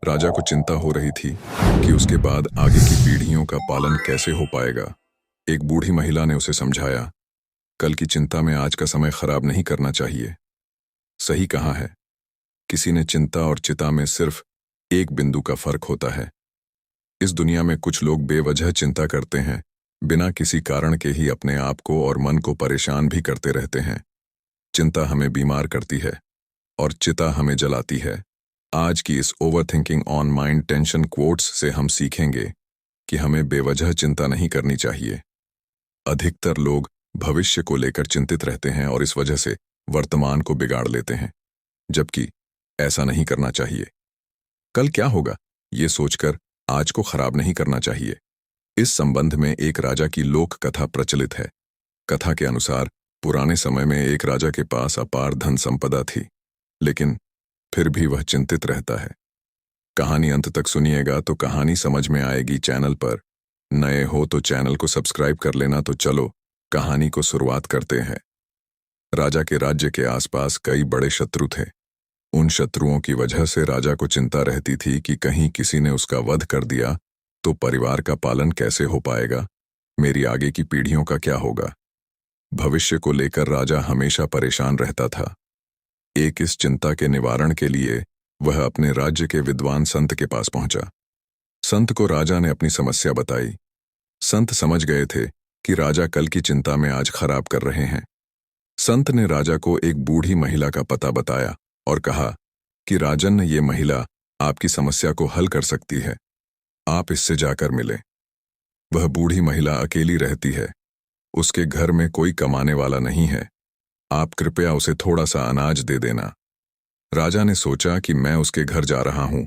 राजा को चिंता हो रही थी कि उसके बाद आगे की पीढ़ियों का पालन कैसे हो पाएगा। एक बूढ़ी महिला ने उसे समझाया, कल की चिंता में आज का समय खराब नहीं करना चाहिए। सही कहा है। किसी ने चिंता और चिता में सिर्फ एक बिंदु का फर्क होता है। इस दुनिया में कुछ लोग बेवजह चिंता करते हैं, बिना किसी कारण के ही अपने आप को और मन को परेशान भी करते रहते हैं। चिंता हमें बीमार करती है और चिता हमें जलाती है। आज की इस overthinking on mind tension quotes से हम सीखेंगे कि हमें बेवजह चिंता नहीं करनी चाहिए। अधिकतर लोग भविष्य को लेकर चिंतित रहते हैं और इस वजह से वर्तमान को बिगाड़ लेते हैं, जबकि ऐसा नहीं करना चाहिए। कल क्या होगा, ये सोचकर आज को खराब नहीं करना चाहिए। इस संबंध में एक राजा की लोक कथा प्रचलित है। कथा के अनुसार पुराने समय में एक राजा के पास अपार धन संपदा थी, लेकिन फिर भी वह चिंतित रहता है। कहानी अंत तक सुनिएगा तो कहानी समझ में आएगी। चैनल पर नए हो तो चैनल को सब्सक्राइब कर लेना। तो चलो कहानी को शुरुआत करते हैं। राजा के राज्य के आसपास कई बड़े शत्रु थे। उन शत्रुओं की वजह से राजा को चिंता रहती थी कि कहीं किसी ने उसका वध कर दिया तो परिवार का पालन कैसे हो पाएगा, मेरी आगे की पीढ़ियों का क्या होगा। भविष्य को लेकर राजा हमेशा परेशान रहता था। एक इस चिंता के निवारण के लिए वह अपने राज्य के विद्वान संत के पास पहुंचा। संत को राजा ने अपनी समस्या बताई। संत समझ गए थे कि राजा कल की चिंता में आज खराब कर रहे हैं। संत ने राजा को एक बूढ़ी महिला का पता बताया और कहा कि राजन, ये महिला आपकी समस्या को हल कर सकती है, आप इससे जाकर मिलें। वह बूढ़ी महिला अकेली रहती है, उसके घर में कोई कमाने वाला नहीं है, आप कृपया उसे थोड़ा सा अनाज दे देना। राजा ने सोचा कि मैं उसके घर जा रहा हूं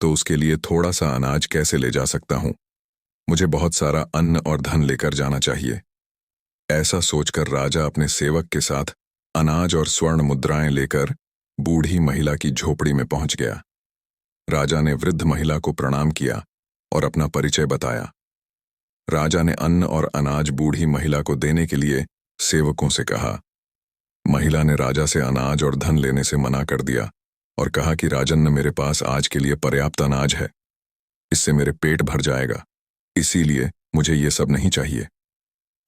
तो उसके लिए थोड़ा सा अनाज कैसे ले जा सकता हूं, मुझे बहुत सारा अन्न और धन लेकर जाना चाहिए। ऐसा सोचकर राजा अपने सेवक के साथ अनाज और स्वर्ण मुद्राएं लेकर बूढ़ी महिला की झोपड़ी में पहुंच गया। राजा ने वृद्ध महिला को प्रणाम किया और अपना परिचय बताया। राजा ने अन्न और अनाज बूढ़ी महिला को देने के लिए सेवकों से कहा। महिला ने राजा से अनाज और धन लेने से मना कर दिया और कहा कि राजन, मेरे पास आज के लिए पर्याप्त अनाज है, इससे मेरे पेट भर जाएगा, इसीलिए मुझे ये सब नहीं चाहिए।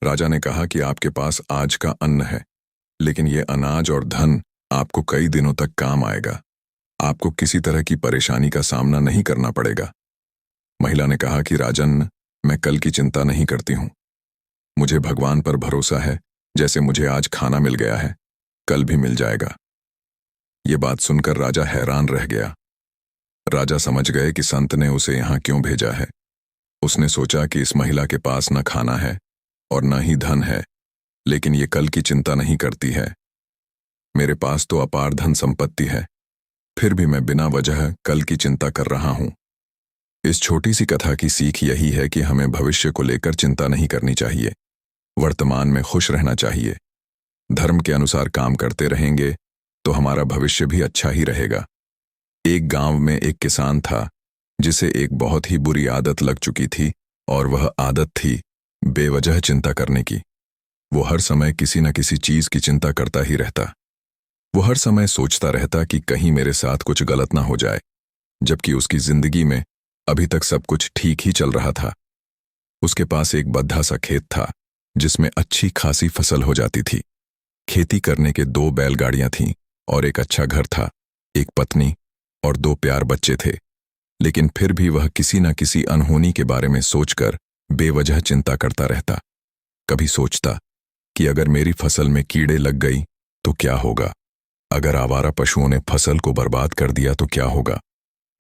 राजा ने कहा कि आपके पास आज का अन्न है, लेकिन ये अनाज और धन आपको कई दिनों तक काम आएगा, आपको किसी तरह की परेशानी का सामना नहीं करना पड़ेगा। महिला ने कहा कि राजन, मैं कल की चिंता नहीं करती हूं, मुझे भगवान पर भरोसा है, जैसे मुझे आज खाना मिल गया है कल भी मिल जाएगा। ये बात सुनकर राजा हैरान रह गया। राजा समझ गए कि संत ने उसे यहां क्यों भेजा है। उसने सोचा कि इस महिला के पास न खाना है और न ही धन है, लेकिन ये कल की चिंता नहीं करती है। मेरे पास तो अपार धन संपत्ति है, फिर भी मैं बिना वजह कल की चिंता कर रहा हूं। इस छोटी सी कथा की सीख यही है कि हमें भविष्य को लेकर चिंता नहीं करनी चाहिए, वर्तमान में खुश रहना चाहिए। धर्म के अनुसार काम करते रहेंगे तो हमारा भविष्य भी अच्छा ही रहेगा। एक गांव में एक किसान था जिसे एक बहुत ही बुरी आदत लग चुकी थी, और वह आदत थी बेवजह चिंता करने की। वो हर समय किसी न किसी चीज की चिंता करता ही रहता। वो हर समय सोचता रहता कि कहीं मेरे साथ कुछ गलत ना हो जाए, जबकि उसकी जिंदगी में अभी तक सब कुछ ठीक ही चल रहा था। उसके पास एक बद्धा सा खेत था जिसमें अच्छी खासी फसल हो जाती थी। खेती करने के 2 बैलगाड़ियां थीं और एक अच्छा घर था, एक पत्नी और 2 प्यार बच्चे थे। लेकिन फिर भी वह किसी न किसी अनहोनी के बारे में सोचकर बेवजह चिंता करता रहता। कभी सोचता कि अगर मेरी फसल में कीड़े लग गई तो क्या होगा, अगर आवारा पशुओं ने फसल को बर्बाद कर दिया तो क्या होगा,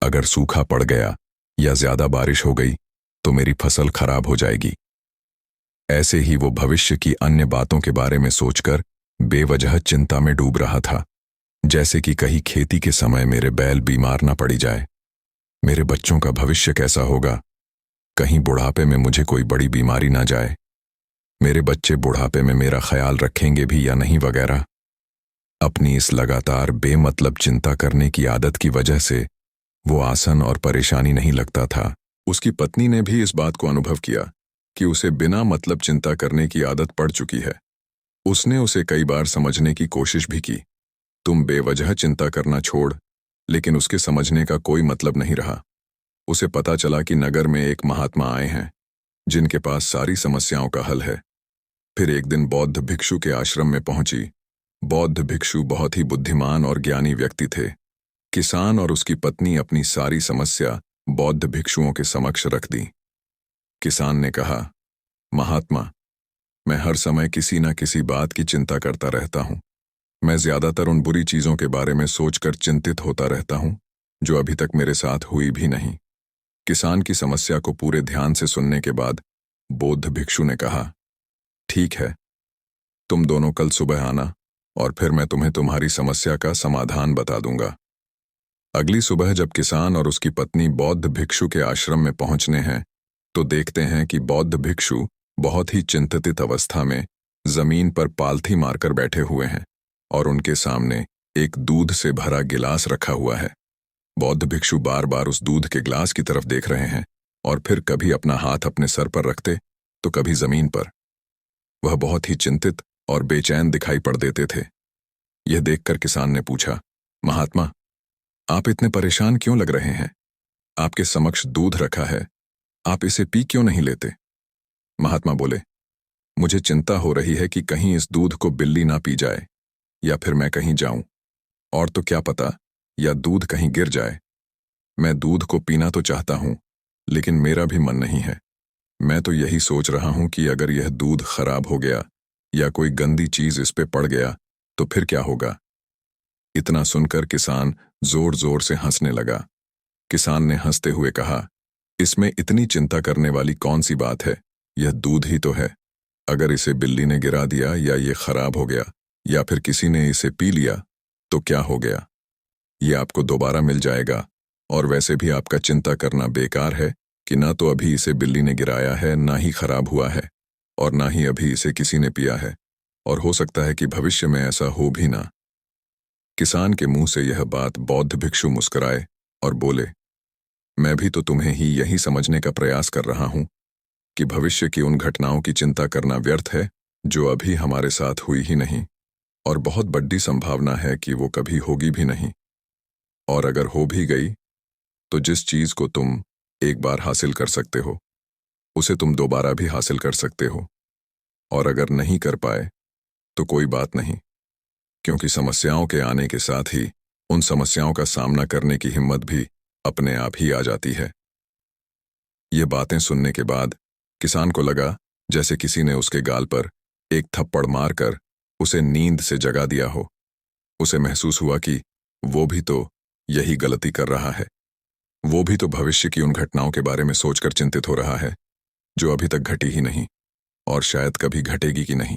अगर सूखा पड़ गया या ज्यादा बारिश हो गई तो मेरी फसल खराब हो जाएगी। ऐसे ही वो भविष्य की अन्य बातों के बारे में सोचकर बेवजह चिंता में डूब रहा था, जैसे कि कहीं खेती के समय मेरे बैल बीमार ना पड़ी जाए, मेरे बच्चों का भविष्य कैसा होगा, कहीं बुढ़ापे में मुझे कोई बड़ी बीमारी ना जाए, मेरे बच्चे बुढ़ापे में मेरा ख्याल रखेंगे भी या नहीं, वगैरह। अपनी इस लगातार बेमतलब चिंता करने की आदत की वजह से वो आसन और परेशानी नहीं लगता था। उसकी पत्नी ने भी इस बात को अनुभव किया कि उसे बिना मतलब चिंता करने की आदत पड़ चुकी है। उसने उसे कई बार समझने की कोशिश भी की, तुम बेवजह चिंता करना छोड़, लेकिन उसके समझने का कोई मतलब नहीं रहा। उसे पता चला कि नगर में एक महात्मा आए हैं जिनके पास सारी समस्याओं का हल है। फिर एक दिन बौद्ध भिक्षु के आश्रम में पहुंची। बौद्ध भिक्षु बहुत ही बुद्धिमान और ज्ञानी व्यक्ति थे। किसान और उसकी पत्नी अपनी सारी समस्या बौद्ध भिक्षुओं के समक्ष रख दी। किसान ने कहा, महात्मा, मैं हर समय किसी न किसी बात की चिंता करता रहता हूं। मैं ज्यादातर उन बुरी चीजों के बारे में सोचकर चिंतित होता रहता हूं जो अभी तक मेरे साथ हुई भी नहीं। किसान की समस्या को पूरे ध्यान से सुनने के बाद बौद्ध भिक्षु ने कहा, ठीक है, तुम दोनों कल सुबह आना और फिर मैं तुम्हें तुम्हारी समस्या का समाधान बता दूंगा। अगली सुबह जब किसान और उसकी पत्नी बौद्ध भिक्षु के आश्रम में पहुंचने हैं तो देखते हैं कि बौद्ध भिक्षु बहुत ही चिंतित अवस्था में जमीन पर पालथी मारकर बैठे हुए हैं और उनके सामने एक दूध से भरा गिलास रखा हुआ है। बौद्ध भिक्षु बार बार उस दूध के गिलास की तरफ देख रहे हैं और फिर कभी अपना हाथ अपने सर पर रखते तो कभी जमीन पर। वह बहुत ही चिंतित और बेचैन दिखाई पड़ देते थे। यह देखकर किसान ने पूछा, महात्मा, आप इतने परेशान क्यों लग रहे हैं? आपके समक्ष दूध रखा है, आप इसे पी क्यों नहीं लेते? महात्मा बोले, मुझे चिंता हो रही है कि कहीं इस दूध को बिल्ली ना पी जाए या फिर मैं कहीं जाऊं, और तो क्या पता, या दूध कहीं गिर जाए। मैं दूध को पीना तो चाहता हूं, लेकिन मेरा भी मन नहीं है। मैं तो यही सोच रहा हूं कि अगर यह दूध खराब हो गया या कोई गंदी चीज इस पे पड़ गया तो फिर क्या होगा? इतना सुनकर किसान जोर जोर से हंसने लगा। किसान ने हंसते हुए कहा, इसमें इतनी चिंता करने वाली कौन सी बात है? यह दूध ही तो है। अगर इसे बिल्ली ने गिरा दिया या ये खराब हो गया या फिर किसी ने इसे पी लिया तो क्या हो गया? ये आपको दोबारा मिल जाएगा। और वैसे भी आपका चिंता करना बेकार है कि ना तो अभी इसे बिल्ली ने गिराया है, ना ही खराब हुआ है, और ना ही अभी इसे किसी ने पिया है, और हो सकता है कि भविष्य में ऐसा हो भी ना। किसान के मुंह से यह बात बौद्ध भिक्षु मुस्कुराए और बोले, मैं भी तो तुम्हें ही यही समझने का प्रयास कर रहा हूं कि भविष्य की उन घटनाओं की चिंता करना व्यर्थ है जो अभी हमारे साथ हुई ही नहीं, और बहुत बड़ी संभावना है कि वो कभी होगी भी नहीं। और अगर हो भी गई तो जिस चीज को तुम एक बार हासिल कर सकते हो उसे तुम दोबारा भी हासिल कर सकते हो, और अगर नहीं कर पाए तो कोई बात नहीं, क्योंकि समस्याओं के आने के साथ ही उन समस्याओं का सामना करने की हिम्मत भी अपने आप ही आ जाती है। ये बातें सुनने के बाद किसान को लगा जैसे किसी ने उसके गाल पर एक थप्पड़ मारकर उसे नींद से जगा दिया हो। उसे महसूस हुआ कि वो भी तो यही गलती कर रहा है। वो भी तो भविष्य की उन घटनाओं के बारे में सोचकर चिंतित हो रहा है जो अभी तक घटी ही नहीं और शायद कभी घटेगी कि नहीं।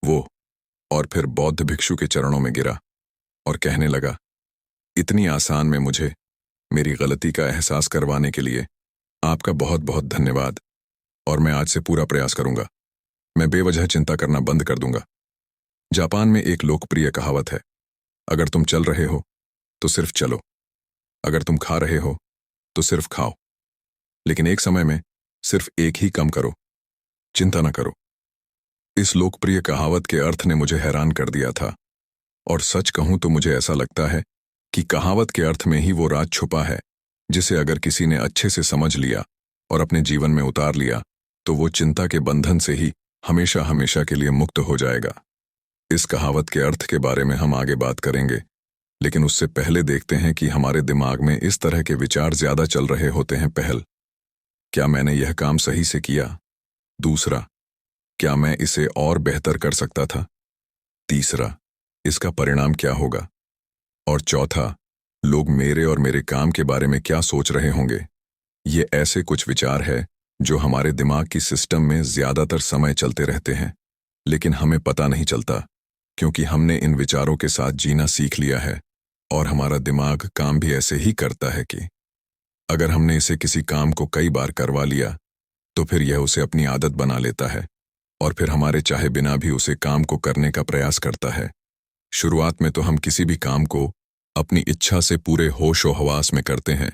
वो और फिर बौद्ध भिक्षु के चरणों में गिरा और कहने लगा, इतनी आसान में मुझे मेरी गलती का एहसास करवाने के लिए आपका बहुत बहुत धन्यवाद, और मैं आज से पूरा प्रयास करूंगा। मैं बेवजह चिंता करना बंद कर दूंगा। जापान में एक लोकप्रिय कहावत है, अगर तुम चल रहे हो तो सिर्फ चलो, अगर तुम खा रहे हो तो सिर्फ खाओ, लेकिन एक समय में सिर्फ एक ही काम करो, चिंता न करो। इस लोकप्रिय कहावत के अर्थ ने मुझे हैरान कर दिया था, और सच कहूं तो मुझे ऐसा लगता है कि कहावत के अर्थ में ही वो राज छुपा है जिसे अगर किसी ने अच्छे से समझ लिया और अपने जीवन में उतार लिया तो वो चिंता के बंधन से ही हमेशा हमेशा के लिए मुक्त हो जाएगा। इस कहावत के अर्थ के बारे में हम आगे बात करेंगे, लेकिन उससे पहले देखते हैं कि हमारे दिमाग में इस तरह के विचार ज्यादा चल रहे होते हैं। पहल, क्या मैंने यह काम सही से किया? दूसरा, क्या मैं इसे और बेहतर कर सकता था? तीसरा, इसका परिणाम क्या होगा? और चौथा, लोग मेरे और मेरे काम के बारे में क्या सोच रहे होंगे? ये ऐसे कुछ विचार हैं जो हमारे दिमाग की सिस्टम में ज्यादातर समय चलते रहते हैं, लेकिन हमें पता नहीं चलता क्योंकि हमने इन विचारों के साथ जीना सीख लिया है, और हमारा दिमाग काम भी ऐसे ही करता है कि अगर हमने इसे किसी काम को कई बार करवा लिया तो फिर यह उसे अपनी आदत बना लेता है और फिर हमारे चाहे बिना भी उसे काम को करने का प्रयास करता है। शुरुआत में तो हम किसी भी काम को अपनी इच्छा से पूरे होशो हवास में करते हैं,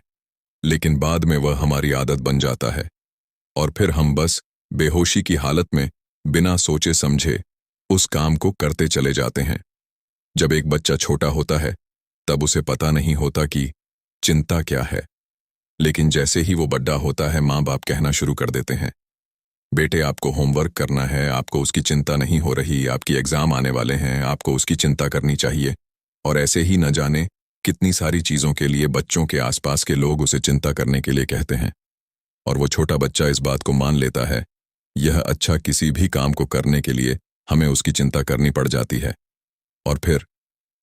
लेकिन बाद में वह हमारी आदत बन जाता है और फिर हम बस बेहोशी की हालत में बिना सोचे समझे उस काम को करते चले जाते हैं। जब एक बच्चा छोटा होता है तब उसे पता नहीं होता कि चिंता क्या है। लेकिन जैसे ही वो बड़ा होता है, माँ बाप कहना शुरू कर देते हैं, बेटे आपको होमवर्क करना है, आपको उसकी चिंता नहीं हो रही, आपकी एग्जाम आने वाले हैं, आपको उसकी चिंता करनी चाहिए। और ऐसे ही न जाने कितनी सारी चीज़ों के लिए बच्चों के आसपास के लोग उसे चिंता करने के लिए कहते हैं। और वो छोटा बच्चा इस बात को मान लेता है। यह अच्छा किसी भी काम को करने के लिए हमें उसकी चिंता करनी पड़ जाती है। और फिर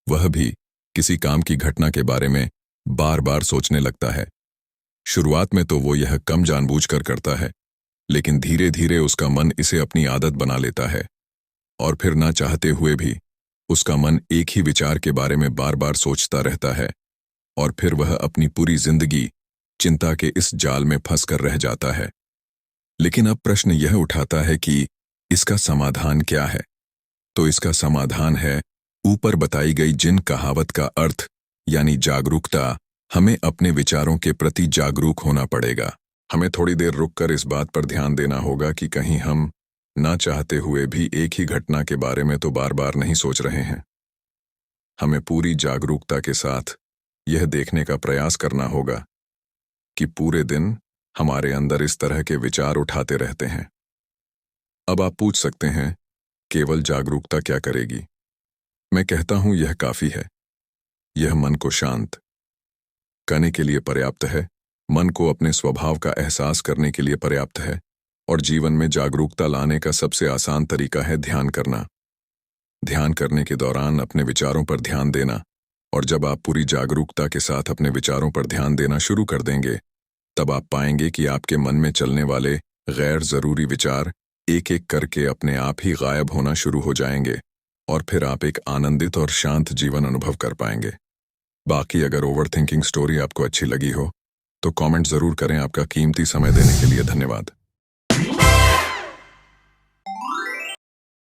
वह भी किसी काम की घटना के बारे में बार बार सोचने लगता है। शुरुआत में तो वो यह कम जानबूझकर करता है, लेकिन धीरे धीरे उसका मन इसे अपनी आदत बना लेता है। और फिर ना चाहते हुए भी उसका मन एक ही विचार के बारे में बार बार सोचता रहता है। और फिर वह अपनी पूरी जिंदगी चिंता के इस जाल में फंस कर रह जाता है। लेकिन अब प्रश्न यह उठाता है कि इसका समाधान क्या है? तो इसका समाधान है ऊपर बताई गई जिन कहावत का अर्थ यानी जागरूकता। हमें अपने विचारों के प्रति जागरूक होना पड़ेगा। हमें थोड़ी देर रुककर इस बात पर ध्यान देना होगा कि कहीं हम ना चाहते हुए भी एक ही घटना के बारे में तो बार बार नहीं सोच रहे हैं। हमें पूरी जागरूकता के साथ यह देखने का प्रयास करना होगा कि पूरे दिन हमारे अंदर इस तरह के विचार उठाते रहते हैं। अब आप पूछ सकते हैं, केवल जागरूकता क्या करेगी? मैं कहता हूं यह काफी है। यह मन को शांत करने के लिए पर्याप्त है, मन को अपने स्वभाव का एहसास करने के लिए पर्याप्त है। और जीवन में जागरूकता लाने का सबसे आसान तरीका है ध्यान करना। ध्यान करने के दौरान अपने विचारों पर ध्यान देना। और जब आप पूरी जागरूकता के साथ अपने विचारों पर ध्यान देना शुरू कर देंगे, तब आप पाएंगे कि आपके मन में चलने वाले गैर जरूरी विचार एक एक करके अपने आप ही गायब होना शुरू हो जाएंगे। और फिर आप एक आनंदित और शांत जीवन अनुभव कर पाएंगे। बाकी अगर ओवरथिंकिंग स्टोरी आपको अच्छी लगी हो तो कमेंट जरूर करें। आपका कीमती समय देने के लिए धन्यवाद।